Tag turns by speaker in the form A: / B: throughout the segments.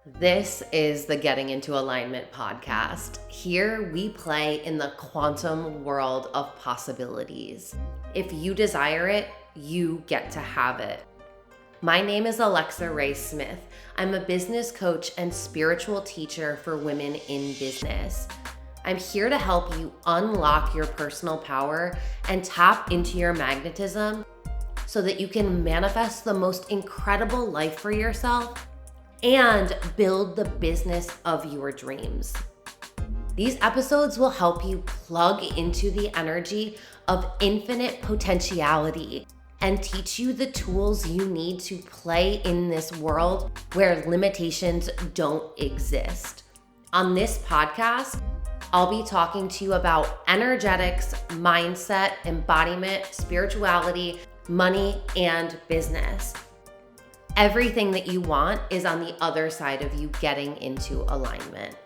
A: This is the Getting Into Alignment podcast. Here we play in the quantum world of possibilities. If you desire it, you get to have it. My name is Alexa Rae Smith. I'm a business coach and spiritual teacher for women in business. I'm here to help you unlock your personal power and tap into your magnetism so that you can manifest the most incredible life for yourself and build the business of your dreams. These episodes will help you plug into the energy of infinite potentiality and teach you the tools you need to play in this world where limitations don't exist. On this podcast, I'll be talking to you about energetics, mindset, embodiment, spirituality, money, and business. Everything that you want is on the other side of you getting into alignment.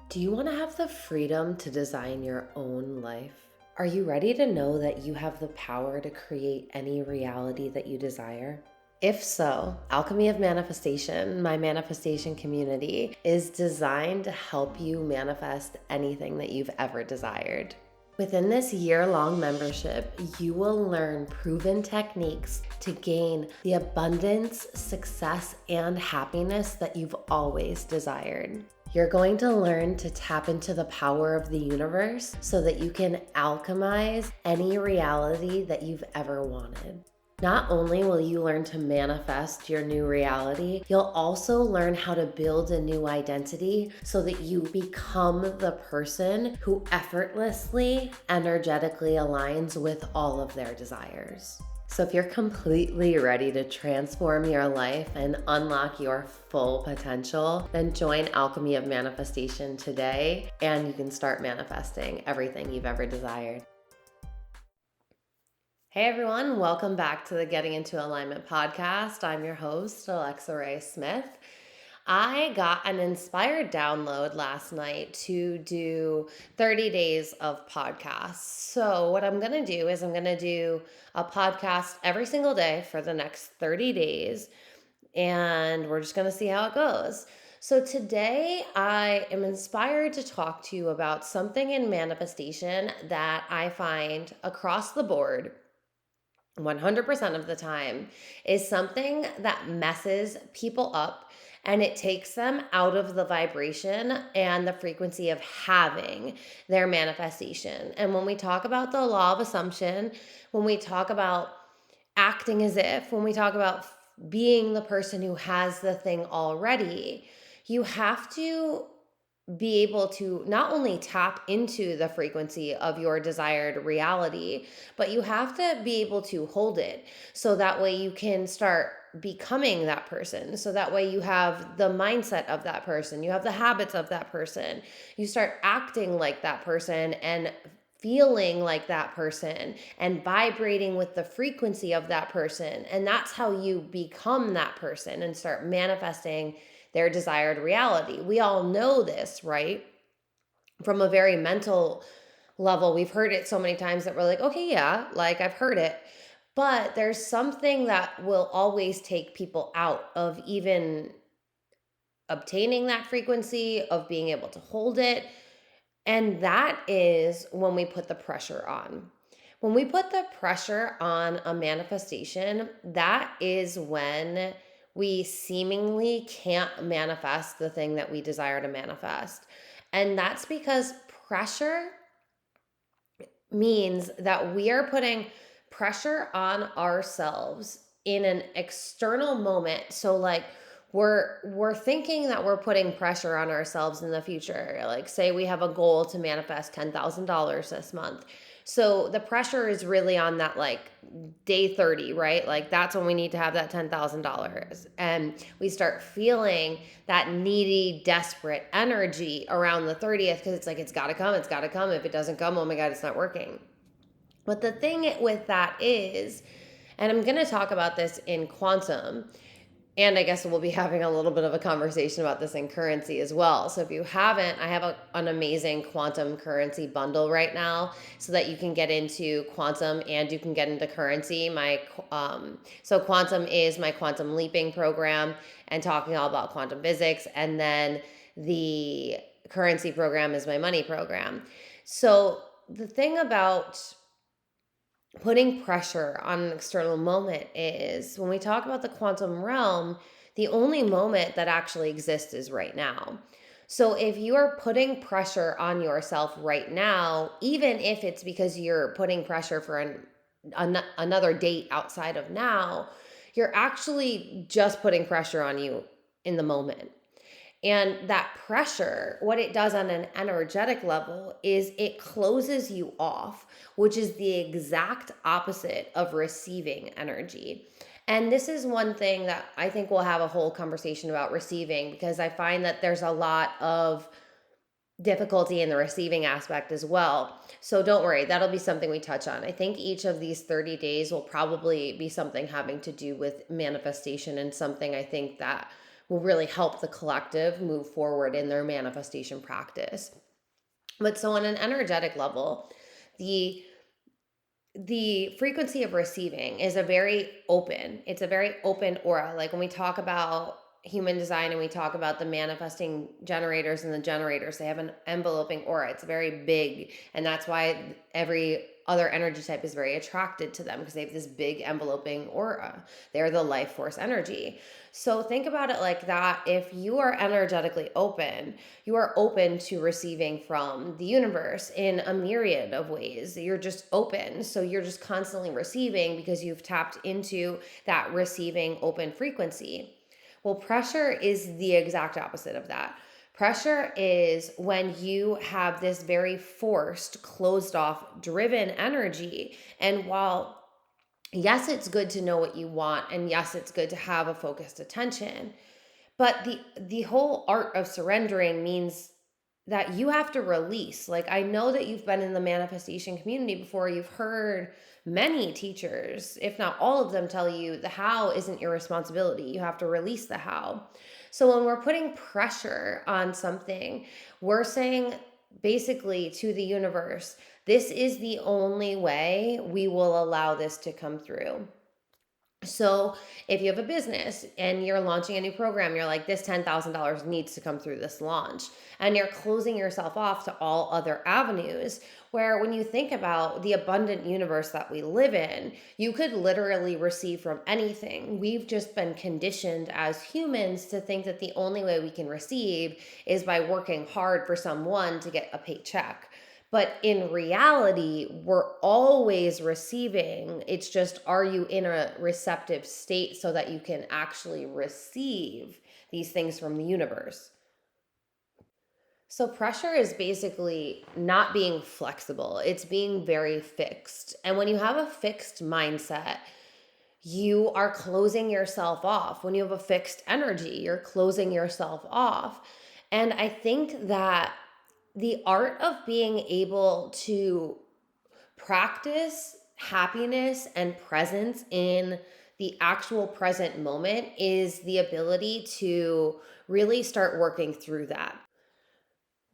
A: Do you want to have the freedom to design your own life? Are you ready to know that you have the power to create any reality that you desire? If so, Alchemy of Manifestation, my manifestation community, is designed to help you manifest anything that you've ever desired. Within this year-long membership, you will learn proven techniques to gain the abundance, success, and happiness that you've always desired. You're going to learn to tap into the power of the universe so that you can alchemize any reality that you've ever wanted. Not only will you learn to manifest your new reality, you'll also learn how to build a new identity so that you become the person who effortlessly, energetically aligns with all of their desires. So if you're completely ready to transform your life and unlock your full potential, then join Alchemy of Manifestation today, and you can start manifesting everything you've ever desired. Hey everyone, welcome back to the Getting Into Alignment podcast. I'm your host, Alexa Rae Smith. I got an inspired download last night to do 30 days of podcasts. So what I'm going to do is I'm going to do a podcast every single day for the next 30 days, and we're just going to see how it goes. So today I am inspired to talk to you about something in manifestation that I find across the board 100% of the time is something that messes people up, and it takes them out of the vibration and the frequency of having their manifestation. And when we talk about the law of assumption, when we talk about acting as if, when we talk about being the person who has the thing already, you have to be able to not only tap into the frequency of your desired reality, but you have to be able to hold it. So that way you can start becoming that person. So that way you have the mindset of that person, you have the habits of that person, you start acting like that person and feeling like that person and vibrating with the frequency of that person. And that's how you become that person and start manifesting their desired reality. We all know this, right? From a very mental level, we've heard it so many times that we're like, okay, yeah, like I've heard it. But there's something that will always take people out of even obtaining that frequency, of being able to hold it. And that is when we put the pressure on. When we put the pressure on a manifestation, that is when we seemingly can't manifest the thing that we desire to manifest. And that's because pressure means that we are putting pressure on ourselves in an external moment. So like we're thinking that we're putting pressure on ourselves in the future. Like say we have a goal to manifest $10,000 this month. So the pressure is really on that like day 30, right? Like that's when we need to have that $10,000. And we start feeling that needy, desperate energy around the 30th because it's like, it's got to come, it's got to come. If it doesn't come, oh my God, it's not working. But the thing with that is, and I'm going to talk about this in quantum, And I guess we'll be having a little bit of a conversation about this in currency as well. So if you haven't, I have an amazing quantum currency bundle right now so that you can get into quantum and you can get into currency. So quantum is my quantum leaping program and talking all about quantum physics. And then the currency program is my money program. So the thing about putting pressure on an external moment is when we talk about the quantum realm, the only moment that actually exists is right now. So if you are putting pressure on yourself right now, even if it's because you're putting pressure for another date outside of now, you're actually just putting pressure on you in the moment. And that pressure, what it does on an energetic level is it closes you off, which is the exact opposite of receiving energy. And this is one thing that I think we'll have a whole conversation about receiving, because I find that there's a lot of difficulty in the receiving aspect as well. So don't worry, that'll be something we touch on. I think each of these 30 days will probably be something having to do with manifestation, and something I think that will really help the collective move forward in their manifestation practice. But so on an energetic level, the the frequency of receiving is it's a very open aura. Like when we talk about human design and we talk about the manifesting generators and the generators, they have an enveloping aura. It's very big, and that's why every other energy type is very attracted to them, because they have this big enveloping aura. They're the life force energy. So think about it like that. If you are energetically open, you are open to receiving from the universe in a myriad of ways. You're just open. So you're just constantly receiving because you've tapped into that receiving open frequency. Well, pressure is the exact opposite of that. Pressure is when you have this very forced, closed off, driven energy. And while, yes, it's good to know what you want, and yes, it's good to have a focused attention, but the whole art of surrendering means that you have to release. Like, I know that you've been in the manifestation community before. You've heard many teachers, if not all of them, tell you the how isn't your responsibility. You have to release the how. So when we're putting pressure on something, we're saying basically to the universe, this is the only way we will allow this to come through. So if you have a business and you're launching a new program, you're like, this $10,000 needs to come through this launch. And you're closing yourself off to all other avenues, where when you think about the abundant universe that we live in, you could literally receive from anything. We've just been conditioned as humans to think that the only way we can receive is by working hard for someone to get a paycheck. But in reality, we're always receiving. It's just, are you in a receptive state so that you can actually receive these things from the universe? So, pressure is basically not being flexible, it's being very fixed. And when you have a fixed mindset, you are closing yourself off. When you have a fixed energy, you're closing yourself off. And I think that the art of being able to practice happiness and presence in the actual present moment is the ability to really start working through that.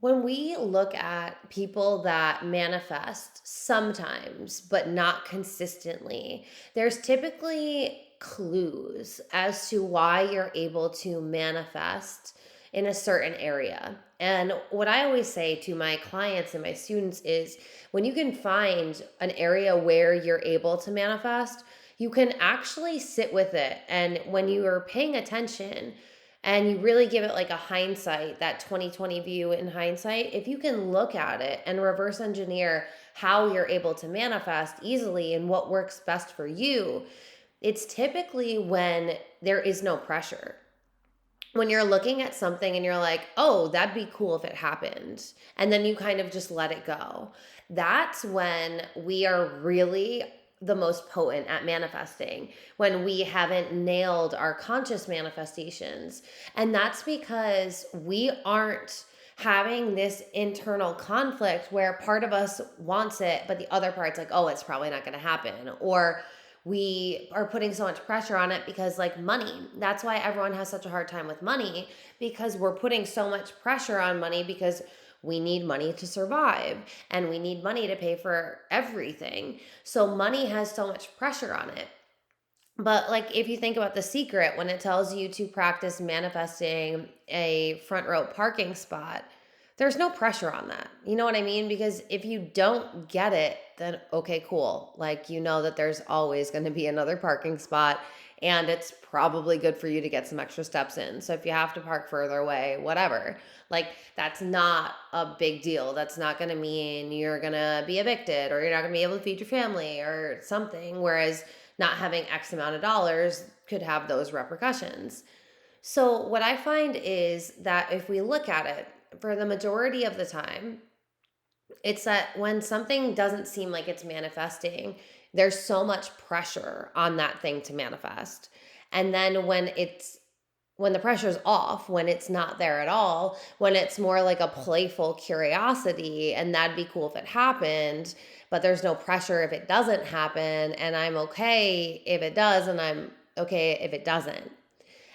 A: When we look at people that manifest sometimes, but not consistently, there's typically clues as to why you're able to manifest in a certain area. And what I always say to my clients and my students is, when you can find an area where you're able to manifest, you can actually sit with it. And when you are paying attention, and you really give it like a hindsight, that 2020 view in hindsight, if you can look at it and reverse engineer how you're able to manifest easily and what works best for you, it's typically when there is no pressure. When you're looking at something and you're like, oh, that'd be cool if it happened, and then you kind of just let it go. That's when we are really the most potent at manifesting, when we haven't nailed our conscious manifestations. And that's because we aren't having this internal conflict where part of us wants it, but the other part's like, oh, it's probably not going to happen. Or we are putting so much pressure on it because, like, money, that's why everyone has such a hard time with money, because we're putting so much pressure on money because we need money to survive and we need money to pay for everything. So money has so much pressure on it. But like, if you think about The Secret, when it tells you to practice manifesting a front row parking spot, there's no pressure on that. You know what I mean? Because if you don't get it, then okay, cool. Like, you know that there's always going to be another parking spot, and it's probably good for you to get some extra steps in. So if you have to park further away, whatever. Like, that's not a big deal. That's not going to mean you're going to be evicted or you're not going to be able to feed your family or something. Whereas not having X amount of dollars could have those repercussions. So, what I find is that if we look at it, for the majority of the time, it's that when something doesn't seem like it's manifesting, there's so much pressure on that thing to manifest. And then when the pressure's off, when it's not there at all, when it's more like a playful curiosity, and that'd be cool if it happened, but there's no pressure if it doesn't happen, and I'm okay if it does, and I'm okay if it doesn't.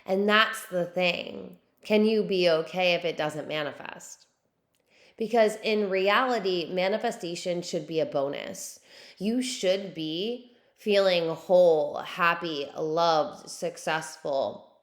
A: And that's the thing. Can you be okay if it doesn't manifest? Because in reality, manifestation should be a bonus. You should be feeling whole, happy, loved, successful,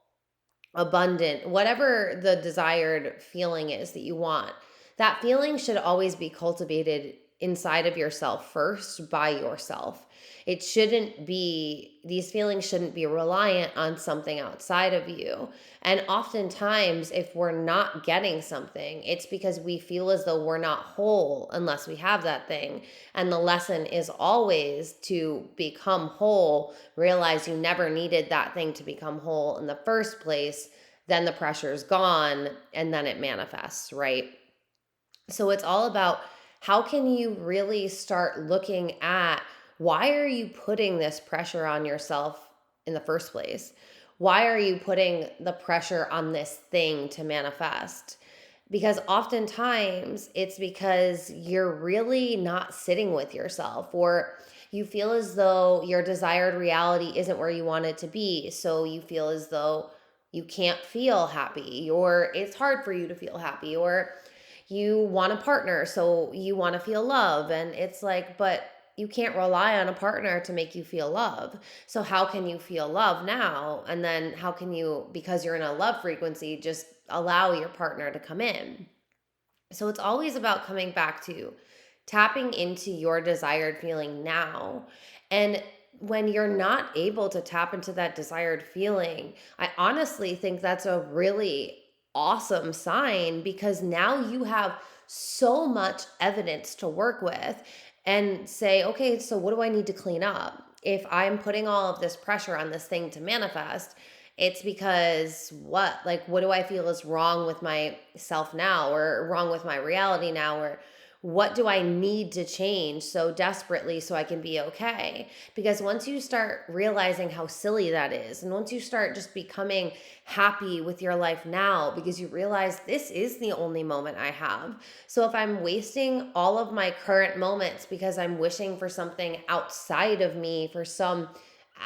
A: abundant, whatever the desired feeling is that you want. That feeling should always be cultivated inside of yourself first, by yourself. It shouldn't be, these feelings shouldn't be reliant on something outside of you. And oftentimes, if we're not getting something, it's because we feel as though we're not whole unless we have that thing. And the lesson is always to become whole, realize you never needed that thing to become whole in the first place. Then the pressure's gone and then it manifests, right? So it's all about, how can you really start looking at, why are you putting this pressure on yourself in the first place? Why are you putting the pressure on this thing to manifest? Because oftentimes it's because you're really not sitting with yourself, or you feel as though your desired reality isn't where you want it to be. So you feel as though you can't feel happy, or it's hard for you to feel happy, or you want a partner, so you want to feel love. And it's like, but you can't rely on a partner to make you feel love. So how can you feel love now? And then how can you, because you're in a love frequency, just allow your partner to come in? So it's always about coming back to tapping into your desired feeling now. And when you're not able to tap into that desired feeling, I honestly think that's a really awesome sign, because now you have so much evidence to work with and say, okay, so what do I need to clean up? If I'm putting all of this pressure on this thing to manifest, it's because what? Like, what do I feel is wrong with myself now, or wrong with my reality now, or what do I need to change so desperately so I can be okay? Because once you start realizing how silly that is, and once you start just becoming happy with your life now, because you realize this is the only moment I have. So if I'm wasting all of my current moments because I'm wishing for something outside of me, for some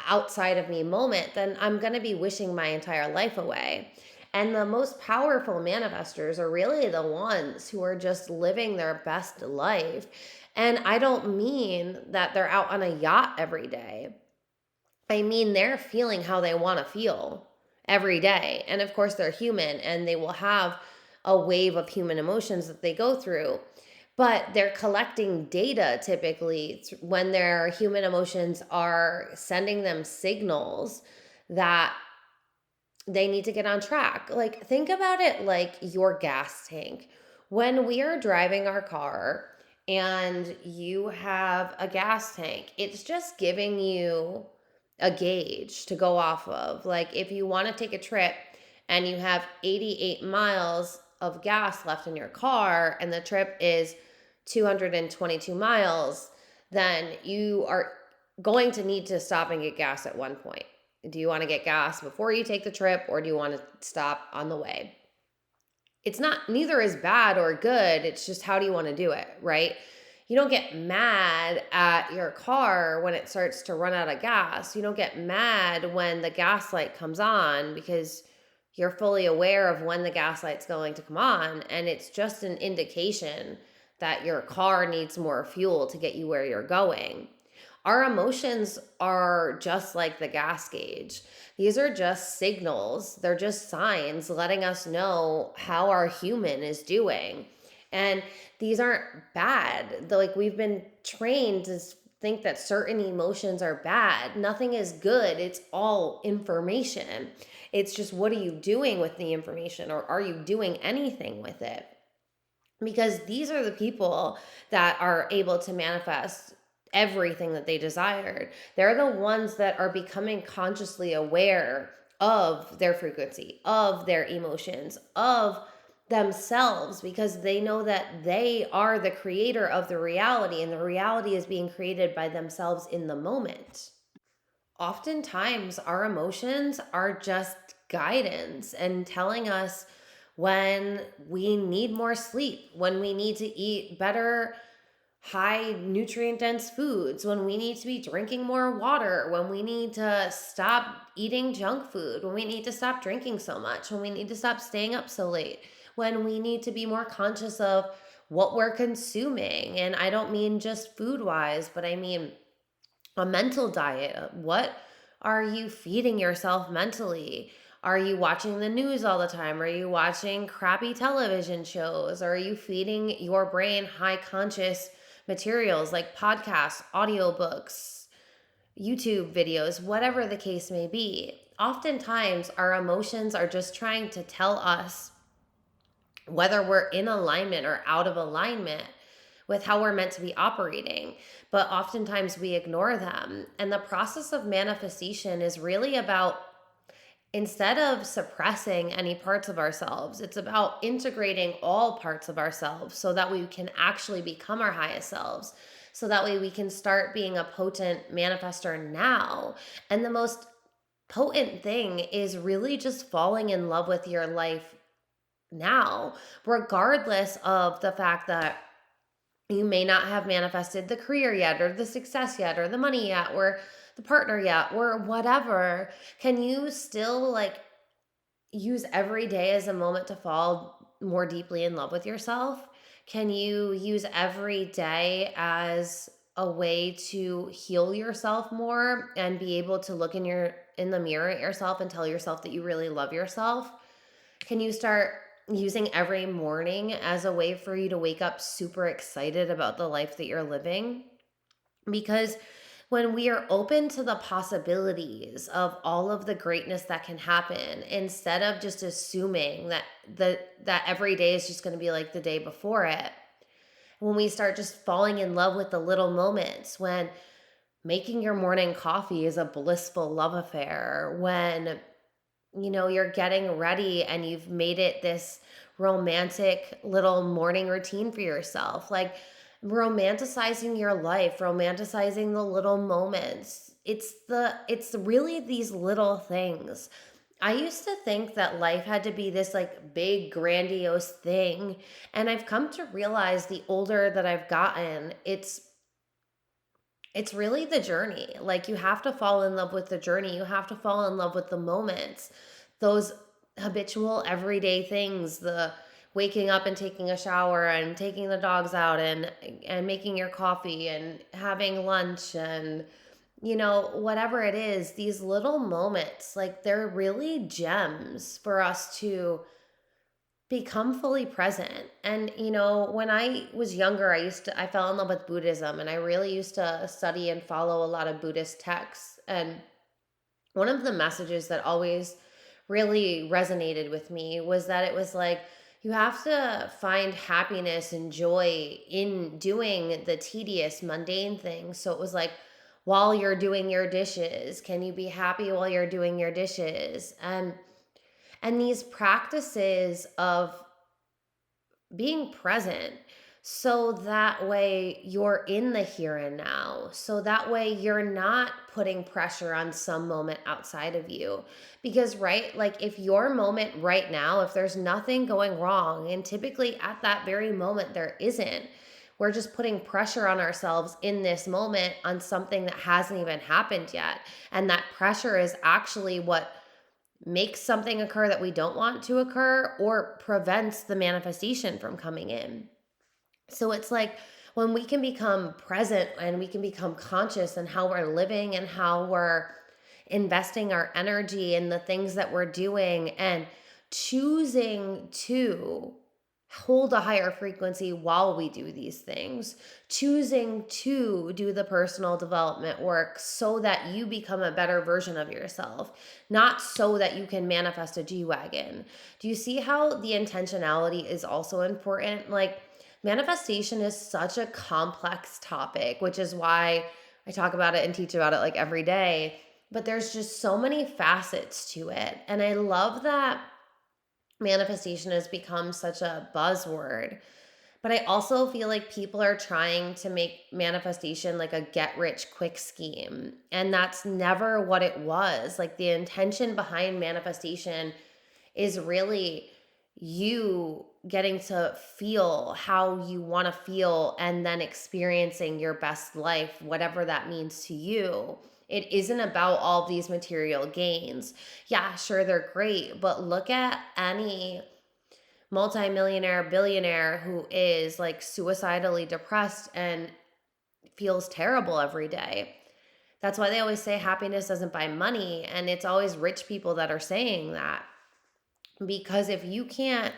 A: outside of me moment, then I'm going to be wishing my entire life away. And the most powerful manifestors are really the ones who are just living their best life. And I don't mean that they're out on a yacht every day. I mean, they're feeling how they want to feel every day. And of course, they're human and they will have a wave of human emotions that they go through. But they're collecting data typically when their human emotions are sending them signals that they need to get on track. Like, think about it like your gas tank. When we are driving our car and you have a gas tank, it's just giving you a gauge to go off of. Like, if you want to take a trip and you have 88 miles of gas left in your car and the trip is 222 miles, then you are going to need to stop and get gas at one point. Do you want to get gas before you take the trip, or do you want to stop on the way? It's not, neither is bad or good. It's just, how do you want to do it, right? You don't get mad at your car when it starts to run out of gas. You don't get mad when the gas light comes on because you're fully aware of when the gas light's going to come on. And it's just an indication that your car needs more fuel to get you where you're going. Our emotions are just like the gas gauge. These are just signals, they're just signs letting us know how our human is doing. And these aren't bad. Like, we've been trained to think that certain emotions are bad. Nothing is good. It's all information. It's just, what are you doing with the information, or are you doing anything with it? Because these are the people that are able to manifest everything that they desired. They're the ones that are becoming consciously aware of their frequency, of their emotions, of themselves, because they know that they are the creator of the reality, and the reality is being created by themselves in the moment. Oftentimes, our emotions are just guidance and telling us when we need more sleep, when we need to eat better, high nutrient dense foods, when we need to be drinking more water, when we need to stop eating junk food, when we need to stop drinking so much, when we need to stop staying up so late, when we need to be more conscious of what we're consuming. And I don't mean just food wise, but I mean a mental diet. What are you feeding yourself mentally? Are you watching the news all the time? Are you watching crappy television shows? Are you feeding your brain high conscious materials like podcasts, audiobooks, YouTube videos, whatever the case may be? Oftentimes, our emotions are just trying to tell us whether we're in alignment or out of alignment with how we're meant to be operating. But oftentimes we ignore them. And the process of manifestation is really about, instead of suppressing any parts of ourselves, it's about integrating all parts of ourselves so that we can actually become our highest selves. So that way we can start being a potent manifester now. And the most potent thing is really just falling in love with your life now, regardless of the fact that you may not have manifested the career yet, or the success yet, or the money yet, or the partner yet, or whatever. Can you still use every day as a moment to fall more deeply in love with yourself? Can you use every day as a way to heal yourself more and be able to look in the mirror at yourself and tell yourself that you really love yourself? Can you start using every morning as a way for you to wake up super excited about the life that you're living? Because when we are open to the possibilities of all of the greatness that can happen, instead of just assuming that every day is just going to be like the day before it, when we start just falling in love with the little moments, when making your morning coffee is a blissful love affair, when you're getting ready and you've made it this romantic little morning routine for yourself, like romanticizing your life, romanticizing the little moments. It's really these little things. I used to think that life had to be this like big grandiose thing, and I've come to realize, the older that I've gotten, it's really the journey. Like, you have to fall in love with the journey. You have to fall in love with the moments, those habitual everyday things, the waking up and taking a shower and taking the dogs out and making your coffee and having lunch and whatever it is. These little moments, like, they're really gems for us to become fully present. And when I was younger, I fell in love with Buddhism, and I really used to study and follow a lot of Buddhist texts. And one of the messages that always really resonated with me was that it was like, you have to find happiness and joy in doing the tedious, mundane things. So it was like, while you're doing your dishes, can you be happy while you're doing your dishes? And these practices of being present, so that way you're in the here and now, so that way you're not putting pressure on some moment outside of you. Because, right, like, if your moment right now, if there's nothing going wrong, and typically at that very moment there isn't, we're just putting pressure on ourselves in this moment on something that hasn't even happened yet. And that pressure is actually what makes something occur that we don't want to occur or prevents the manifestation from coming in. So it's like when we can become present and we can become conscious in how we're living and how we're investing our energy in the things that we're doing and choosing to hold a higher frequency while we do these things, choosing to do the personal development work so that you become a better version of yourself, not so that you can manifest a G-Wagon. Do you see how the intentionality is also important? Like, manifestation is such a complex topic, which is why I talk about it and teach about it like every day. But there's just so many facets to it. And I love that manifestation has become such a buzzword. But I also feel like people are trying to make manifestation like a get rich quick scheme. And that's never what it was. Like, the intention behind manifestation is really you getting to feel how you want to feel and then experiencing your best life, whatever that means to you. It isn't about all these material gains. Yeah, sure, they're great, but look at any multimillionaire, billionaire who is like suicidally depressed and feels terrible every day. That's why they always say happiness doesn't buy money. And it's always rich people that are saying that. Because if you can't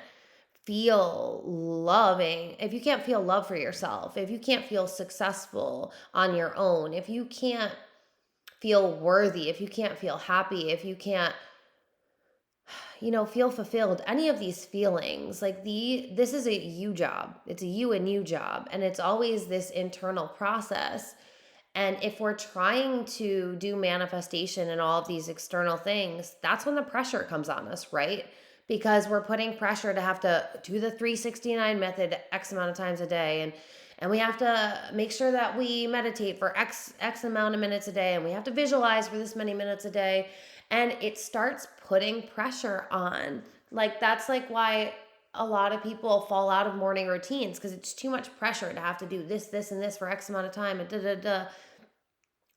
A: feel loving, if you can't feel love for yourself, if you can't feel successful on your own, if you can't feel worthy, if you can't feel happy, if you can't feel fulfilled, any of these feelings, like this is a you job. It's a you and you job, and it's always this internal process. And if we're trying to do manifestation and all of these external things, that's when the pressure comes on us, right? Because we're putting pressure to have to do the 369 method X amount of times a day. And we have to make sure that we meditate for X amount of minutes a day. And we have to visualize for this many minutes a day. And it starts putting pressure on. Like, that's like why a lot of people fall out of morning routines, because it's too much pressure to have to do this, and this for X amount of time and da da da.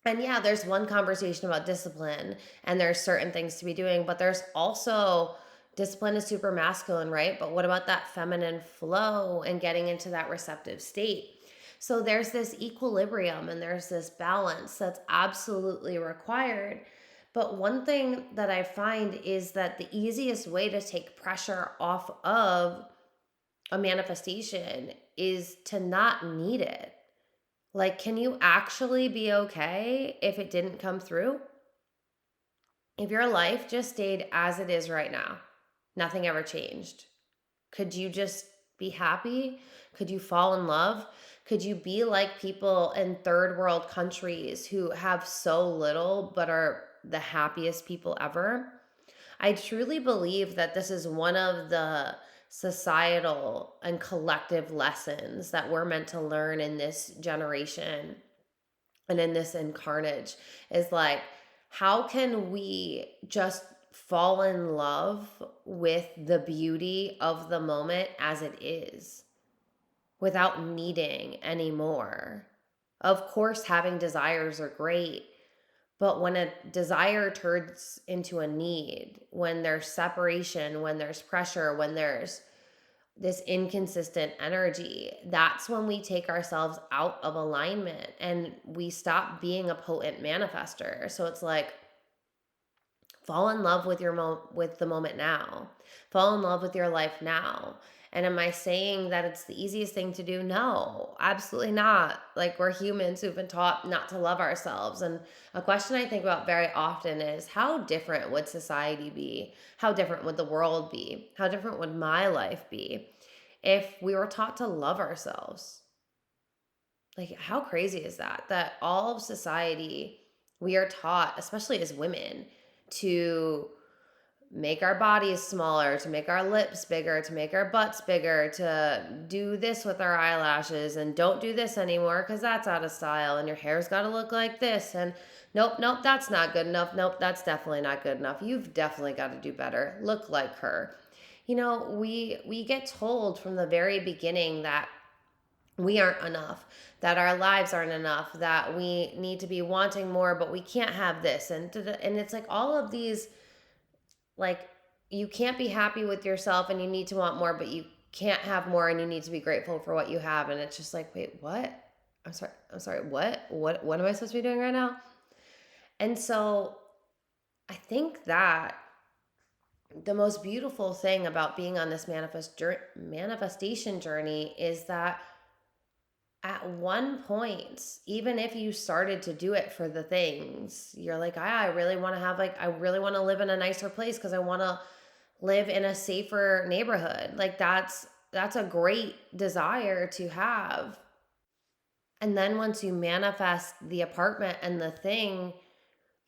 A: And yeah, there's one conversation about discipline and there's certain things to be doing, but there's also discipline is super masculine, right? But what about that feminine flow and getting into that receptive state? So there's this equilibrium and there's this balance that's absolutely required. But one thing that I find is that the easiest way to take pressure off of a manifestation is to not need it. Like, can you actually be okay if it didn't come through? If your life just stayed as it is right now, nothing ever changed, could you just be happy? Could you fall in love? Could you be like people in third world countries who have so little but are the happiest people ever? I truly believe that this is one of the societal and collective lessons that we're meant to learn in this generation and in this incarnate, is like, how can we just fall in love with the beauty of the moment as it is without needing any more? Of course, having desires are great, but when a desire turns into a need, when there's separation, when there's pressure, when there's this inconsistent energy, that's when we take ourselves out of alignment and we stop being a potent manifester. So it's like, fall in love with with the moment now. Fall in love with your life now. And am I saying that it's the easiest thing to do? No, absolutely not. Like, we're humans who've been taught not to love ourselves. And a question I think about very often is, how different would society be? How different would the world be? How different would my life be if we were taught to love ourselves? Like, how crazy is that? That all of society, we are taught, especially as women, to make our bodies smaller, to make our lips bigger, to make our butts bigger, to do this with our eyelashes, and don't do this anymore because that's out of style, and your hair's got to look like this, and nope, that's not good enough. Nope, that's definitely not good enough. You've definitely got to do better. Look like her. We get told from the very beginning that we aren't enough, that our lives aren't enough, that we need to be wanting more, but we can't have this. And it's like all of these, like, you can't be happy with yourself and you need to want more, but you can't have more and you need to be grateful for what you have. And it's just like, wait, what? I'm sorry, what am I supposed to be doing right now? And so I think that the most beautiful thing about being on this manifestation journey is that at one point, even if you started to do it for the things, you're like, I really want to have, like, I really want to live in a nicer place because I want to live in a safer neighborhood. Like, that's a great desire to have. And then once you manifest the apartment and the thing,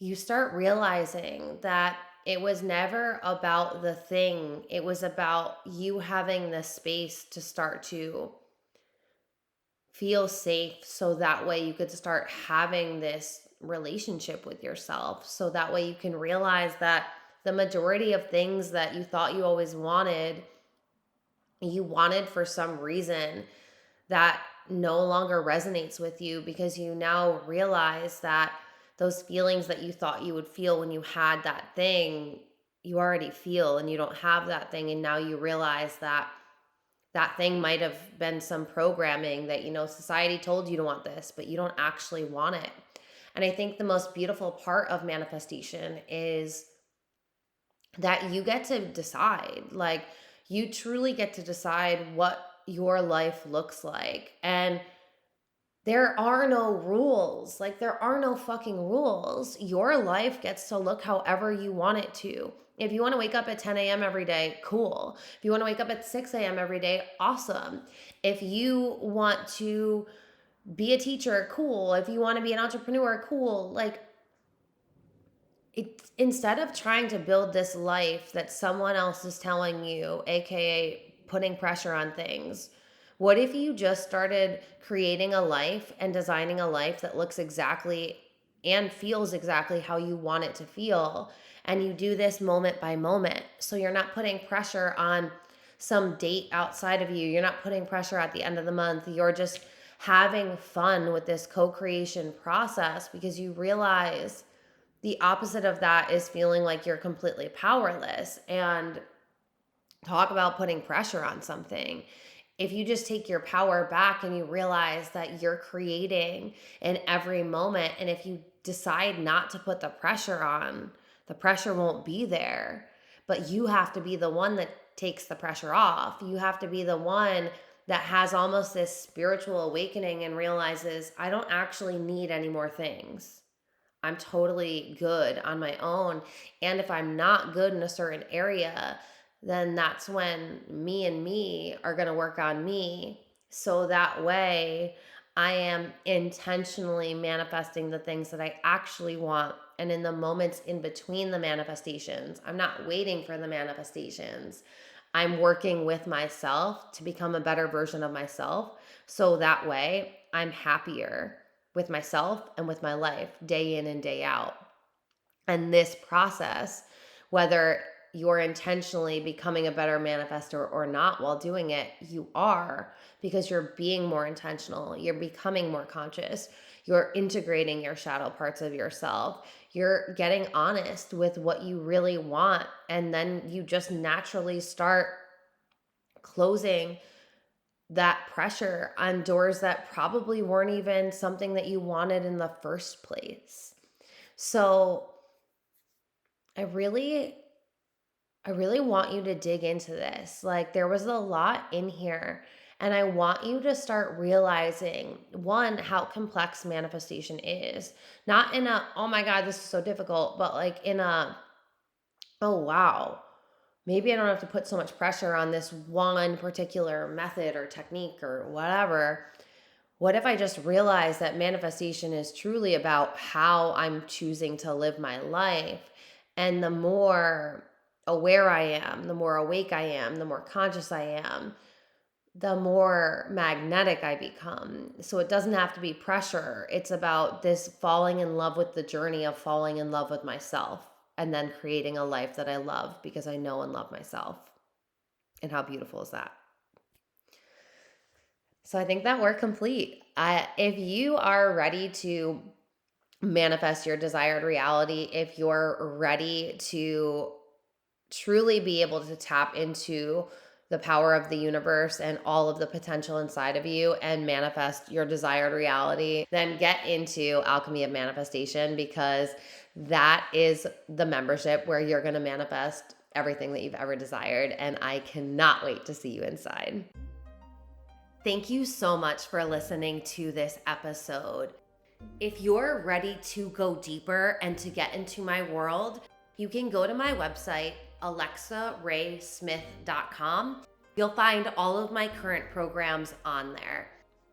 A: you start realizing that it was never about the thing. It was about you having the space to start to feel safe, so that way you could start having this relationship with yourself. So that way you can realize that the majority of things that you thought you wanted for some reason that no longer resonates with you, because you now realize that those feelings that you thought you would feel when you had that thing, you already feel, and you don't have that thing. And now you realize that that thing might have been some programming that, society told you to want this, but you don't actually want it. And I think the most beautiful part of manifestation is that you get to decide. Like, you truly get to decide what your life looks like. And there are no rules. Like, there are no fucking rules. Your life gets to look however you want it to. If you want to wake up at 10 a.m. every day, cool. If you want to wake up at 6 a.m. every day, awesome. If you want to be a teacher, cool. If you want to be an entrepreneur, cool. Like, instead of trying to build this life that someone else is telling you, aka putting pressure on things, what if you just started creating a life and designing a life that looks exactly and feels exactly how you want it to feel? And you do this moment by moment. So you're not putting pressure on some date outside of you. You're not putting pressure at the end of the month. You're just having fun with this co-creation process, because you realize the opposite of that is feeling like you're completely powerless. And talk about putting pressure on something. If you just take your power back and you realize that you're creating in every moment, and if you decide not to put the pressure on, the pressure won't be there. But you have to be the one that takes the pressure off. You have to be the one that has almost this spiritual awakening and realizes, I don't actually need any more things. I'm totally good on my own. And if I'm not good in a certain area, then that's when me and me are going to work on me. So that way I am intentionally manifesting the things that I actually want. And in the moments in between the manifestations, I'm not waiting for the manifestations. I'm working with myself to become a better version of myself. So that way I'm happier with myself and with my life day in and day out. And this process, whether you're intentionally becoming a better manifester or not while doing it, you are, because you're being more intentional. You're becoming more conscious. You're integrating your shadow parts of yourself. You're getting honest with what you really want. And then you just naturally start closing that pressure on doors that probably weren't even something that you wanted in the first place. So I really want you to dig into this. Like, there was a lot in here, and I want you to start realizing, one, how complex manifestation is. Not in a, oh my God, this is so difficult, but like in a, oh wow, maybe I don't have to put so much pressure on this one particular method or technique or whatever. What if I just realize that manifestation is truly about how I'm choosing to live my life? And the more aware I am, the more awake I am, the more conscious I am, the more magnetic I become. So it doesn't have to be pressure. It's about this falling in love with the journey of falling in love with myself, and then creating a life that I love because I know and love myself. And how beautiful is that? So I think that we're complete. If you are ready to manifest your desired reality, if you're ready to truly be able to tap into the power of the universe and all of the potential inside of you and manifest your desired reality, then get into Alchemy of Manifestation, because that is the membership where you're going to manifest everything that you've ever desired. And I cannot wait to see you inside. Thank you so much for listening to this episode. If you're ready to go deeper and to get into my world, you can go to my website, alexaraesmith.com. You'll find all of my current programs on there.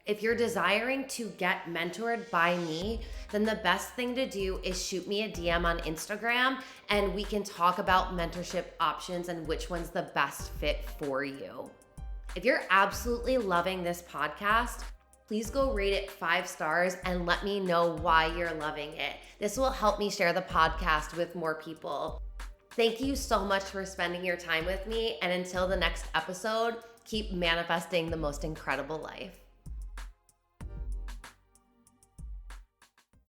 A: If you're desiring to get mentored by me, then the best thing to do is shoot me a DM on Instagram, and we can talk about mentorship options and which one's the best fit for you. If you're absolutely loving this podcast, please go rate it 5 stars and let me know why you're loving it. This will help me share the podcast with more people. Thank you so much for spending your time with me. And until the next episode, keep manifesting the most incredible life.